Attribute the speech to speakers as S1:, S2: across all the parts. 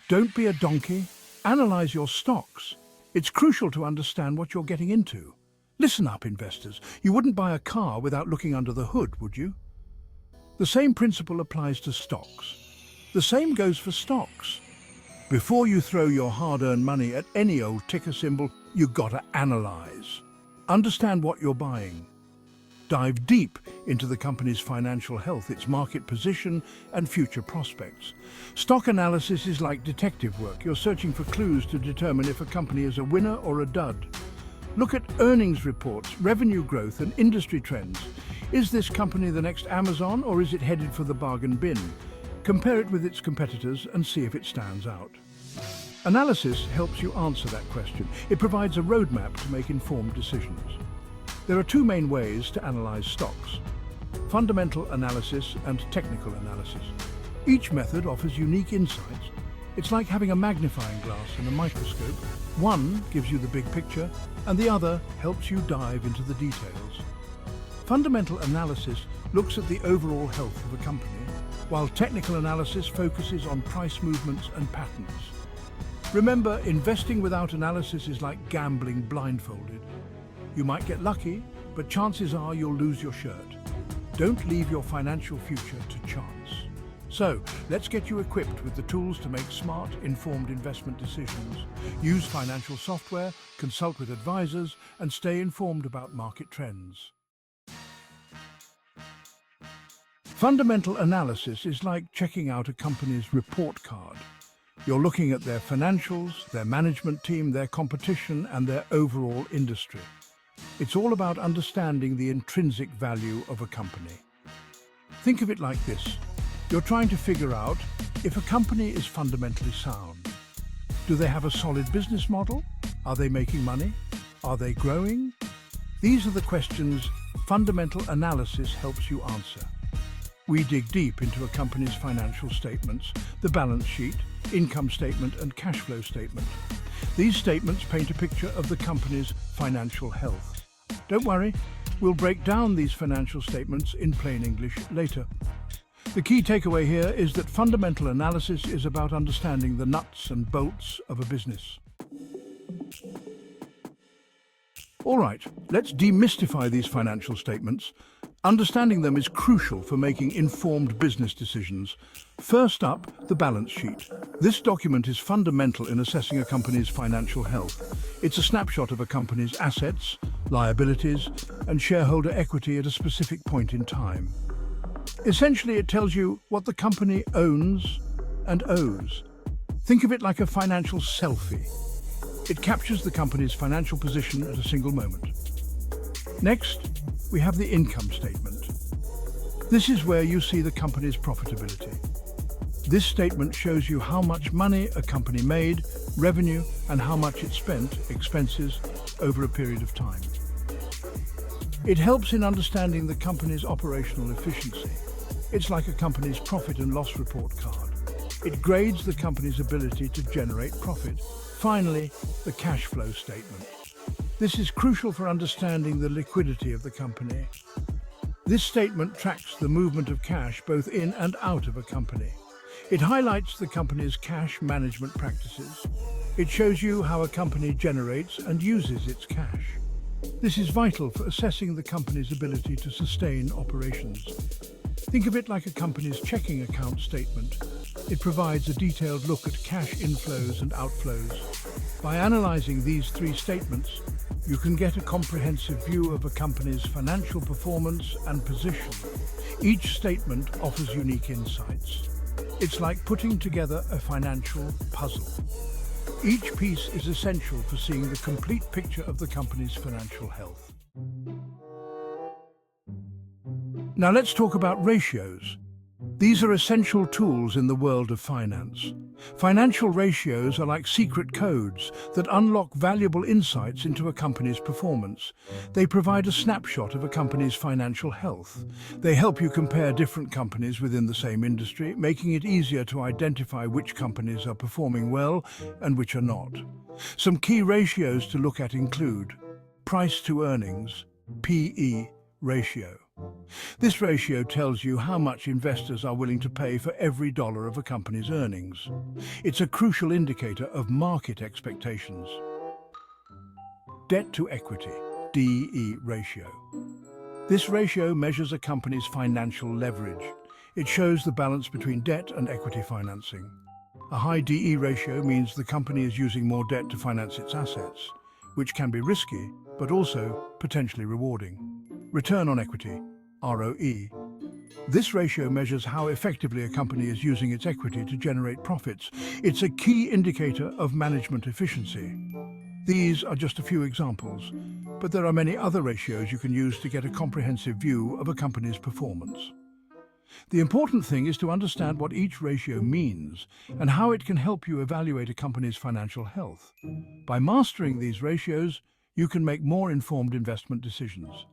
S1: Don't be a donkey. Analyze your stocks. It's crucial to understand what you're getting into. Listen up, investors. You wouldn't buy a car without looking under the hood, would you? The same principle applies to stocks. The same goes for stocks. Before you throw your hard-earned money at any old ticker symbol, you've got to analyze. Understand what you're buying. Dive deep into the company's financial health, its market position, and future prospects. Stock analysis is like detective work. You're searching for clues to determine if a company is a winner or a dud. Look at earnings reports, revenue growth, and industry trends. Is this company the next Amazon, or is it headed for the bargain bin? Compare it with its competitors and see if it stands out. Analysis helps you answer that question. It provides a roadmap to make informed decisions. There are two main ways to analyze stocks: fundamental analysis and technical analysis. Each method offers unique insights. It's like having a magnifying glass and a microscope. One gives you the big picture, and the other helps you dive into the details. Fundamental analysis looks at the overall health of a company, while technical analysis focuses on price movements and patterns. Remember, investing without analysis is like gambling blindfolded. You might get lucky, but chances are you'll lose your shirt. Don't leave your financial future to chance. So, let's get you equipped with the tools to make smart, informed investment decisions. Use financial software, consult with advisors, and stay informed about market trends. Fundamental analysis is like checking out a company's report card. You're looking at their financials, their management team, their competition, and their overall industry. It's all about understanding the intrinsic value of a company. Think of it like this. You're trying to figure out if a company is fundamentally sound. Do they have a solid business model? Are they making money? Are they growing? These are the questions fundamental analysis helps you answer. We dig deep into a company's financial statements, the balance sheet, income statement, and cash flow statement. These statements paint a picture of the company's financial health. Don't worry, we'll break down these financial statements in plain English later. The key takeaway here is that fundamental analysis is about understanding the nuts and bolts of a business. All right, let's demystify these financial statements. Understanding them is crucial for making informed business decisions. First up, the balance sheet. This document is fundamental in assessing a company's financial health. It's a snapshot of a company's assets, liabilities, and shareholder equity at a specific point in time. Essentially, it tells you what the company owns and owes. Think of it like a financial selfie. It captures the company's financial position at a single moment. Next, we have the income statement. This is where you see the company's profitability. This statement shows you how much money a company made, revenue, and how much it spent, expenses, over a period of time. It helps in understanding the company's operational efficiency. It's like a company's profit and loss report card. It grades the company's ability to generate profit. Finally, the cash flow statement. This is crucial for understanding the liquidity of the company. This statement tracks the movement of cash both in and out of a company. It highlights the company's cash management practices. It shows you how a company generates and uses its cash. This is vital for assessing the company's ability to sustain operations. Think of it like a company's checking account statement. It provides a detailed look at cash inflows and outflows. By analyzing these three statements, you can get a comprehensive view of a company's financial performance and position. Each statement offers unique insights. It's like putting together a financial puzzle. Each piece is essential for seeing the complete picture of the company's financial health. Now let's talk about ratios. These are essential tools in the world of finance. Financial ratios are like secret codes that unlock valuable insights into a company's performance. They provide a snapshot of a company's financial health. They help you compare different companies within the same industry, making it easier to identify which companies are performing well and which are not. Some key ratios to look at include price to earnings, PE ratio. This ratio tells you how much investors are willing to pay for every dollar of a company's earnings. It's a crucial indicator of market expectations. Debt to equity, DE ratio. This ratio measures a company's financial leverage. It shows the balance between debt and equity financing. A high DE ratio means the company is using more debt to finance its assets, which can be risky, but also potentially rewarding. Return on equity, ROE. This ratio measures how effectively a company is using its equity to generate profits. It's a key indicator of management efficiency. These are just a few examples, but there are many other ratios you can use to get a comprehensive view of a company's performance. The important thing is to understand what each ratio means and how it can help you evaluate a company's financial health. By mastering these ratios, you can make more informed investment decisions.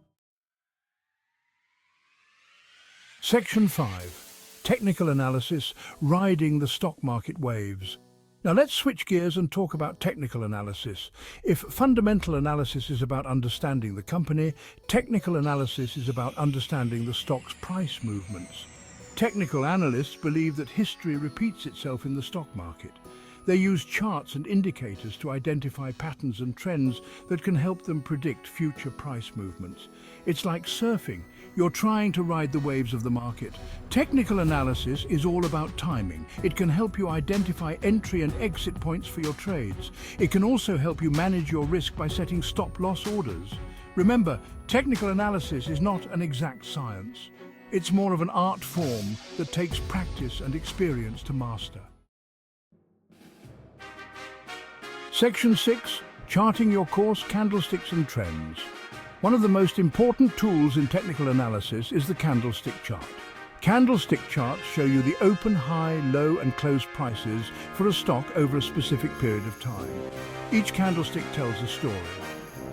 S1: Section 5. Technical analysis, riding the stock market waves. Now let's switch gears and talk about technical analysis. If fundamental analysis is about understanding the company, technical analysis is about understanding the stock's price movements. Technical analysts believe that history repeats itself in the stock market. They use charts and indicators to identify patterns and trends that can help them predict future price movements. It's like surfing. You're trying to ride the waves of the market. Technical analysis is all about timing. It can help you identify entry and exit points for your trades. It can also help you manage your risk by setting stop-loss orders. Remember, technical analysis is not an exact science. It's more of an art form that takes practice and experience to master. Section 6. Charting your course, candlesticks and trends. One of the most important tools in technical analysis is the candlestick chart. Candlestick charts show you the open, high, low and close prices for a stock over a specific period of time. Each candlestick tells a story.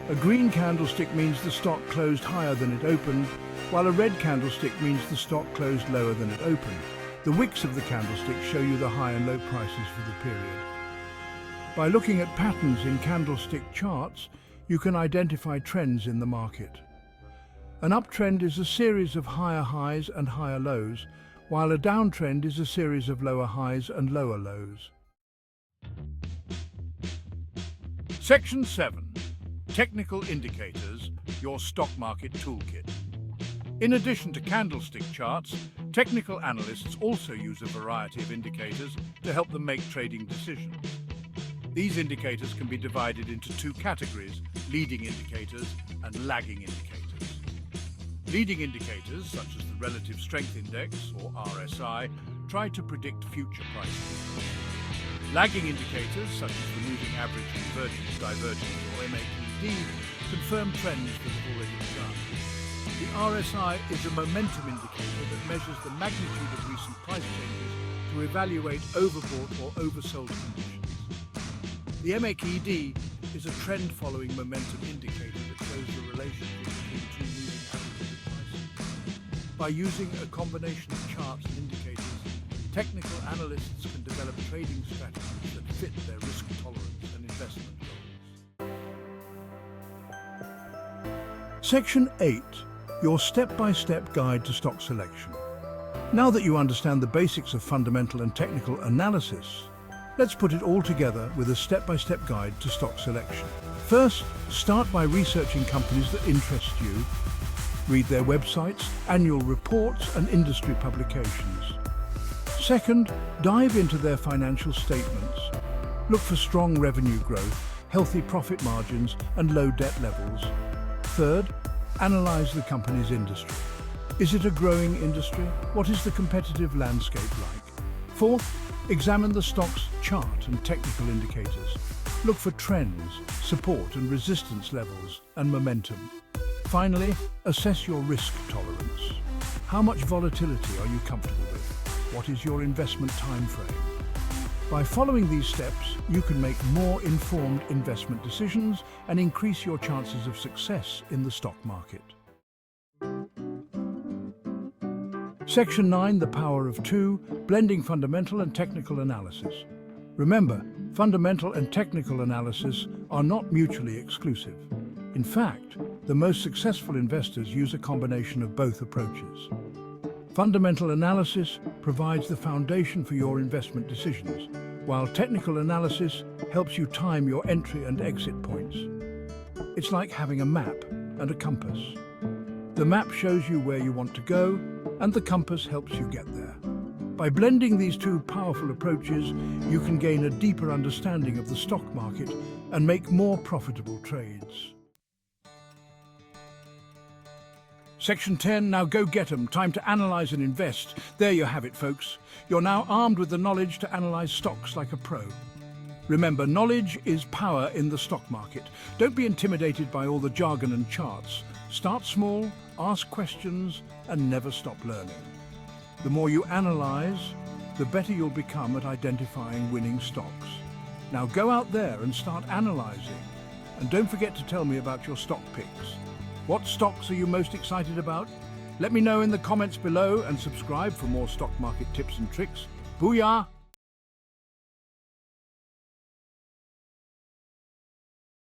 S1: A green candlestick means the stock closed higher than it opened, while a red candlestick means the stock closed lower than it opened. The wicks of the candlestick show you the high and low prices for the period. By looking at patterns in candlestick charts, you can identify trends in the market. An uptrend is a series of higher highs and higher lows, while a downtrend is a series of lower highs and lower lows. Section 7. Technical indicators, your stock market toolkit. In addition to candlestick charts, technical analysts also use a variety of indicators to help them make trading decisions. These indicators can be divided into two categories: leading indicators and lagging indicators. Leading indicators, such as the Relative Strength Index, or RSI, try to predict future prices. Lagging indicators, such as the Moving Average Convergence Divergence, or MACD, confirm trends that have already begun. The RSI is a momentum indicator that measures the magnitude of recent price changes to evaluate overbought or oversold conditions. The MACD is a trend-following momentum indicator that shows the relationship between two moving averages of prices. By using a combination of charts and indicators, technical analysts can develop trading strategies that fit their risk tolerance and investment goals. Section 8. Your step-by-step guide to stock selection. Now that you understand the basics of fundamental and technical analysis, let's put it all together with a step-by-step guide to stock selection. First, start by researching companies that interest you. Read their websites, annual reports, and industry publications. Second, dive into their financial statements. Look for strong revenue growth, healthy profit margins, and low debt levels. Third, analyze the company's industry. Is it a growing industry? What is the competitive landscape like? Fourth, examine the stock's chart and technical indicators. Look for trends, support and resistance levels, and momentum. Finally, assess your risk tolerance. How much volatility are you comfortable with? What is your investment time frame? By following these steps, you can make more informed investment decisions and increase your chances of success in the stock market. Section 9, the power of two, blending fundamental and technical analysis. Remember, fundamental and technical analysis are not mutually exclusive. In fact, The most successful investors use a combination of both approaches. Fundamental analysis provides the foundation for your investment decisions, while technical analysis helps you time your entry and exit points. It's like having a map and a compass. The map shows you where you want to go, and the compass helps you get there. By blending these two powerful approaches, you can gain a deeper understanding of the stock market and make more profitable trades. Section 10, now go get 'em. Time to analyze and invest. There you have it, folks. You're now armed with the knowledge to analyze stocks like a pro. Remember, knowledge is power in the stock market. Don't be intimidated by all the jargon and charts. Start small, ask questions, and never stop learning. The more you analyze, the better you'll become at identifying winning stocks. Now go out there and start analyzing. And don't forget to tell me about your stock picks. What stocks are you most excited about? Let me know in the comments below and subscribe for more stock market tips and tricks. Booyah!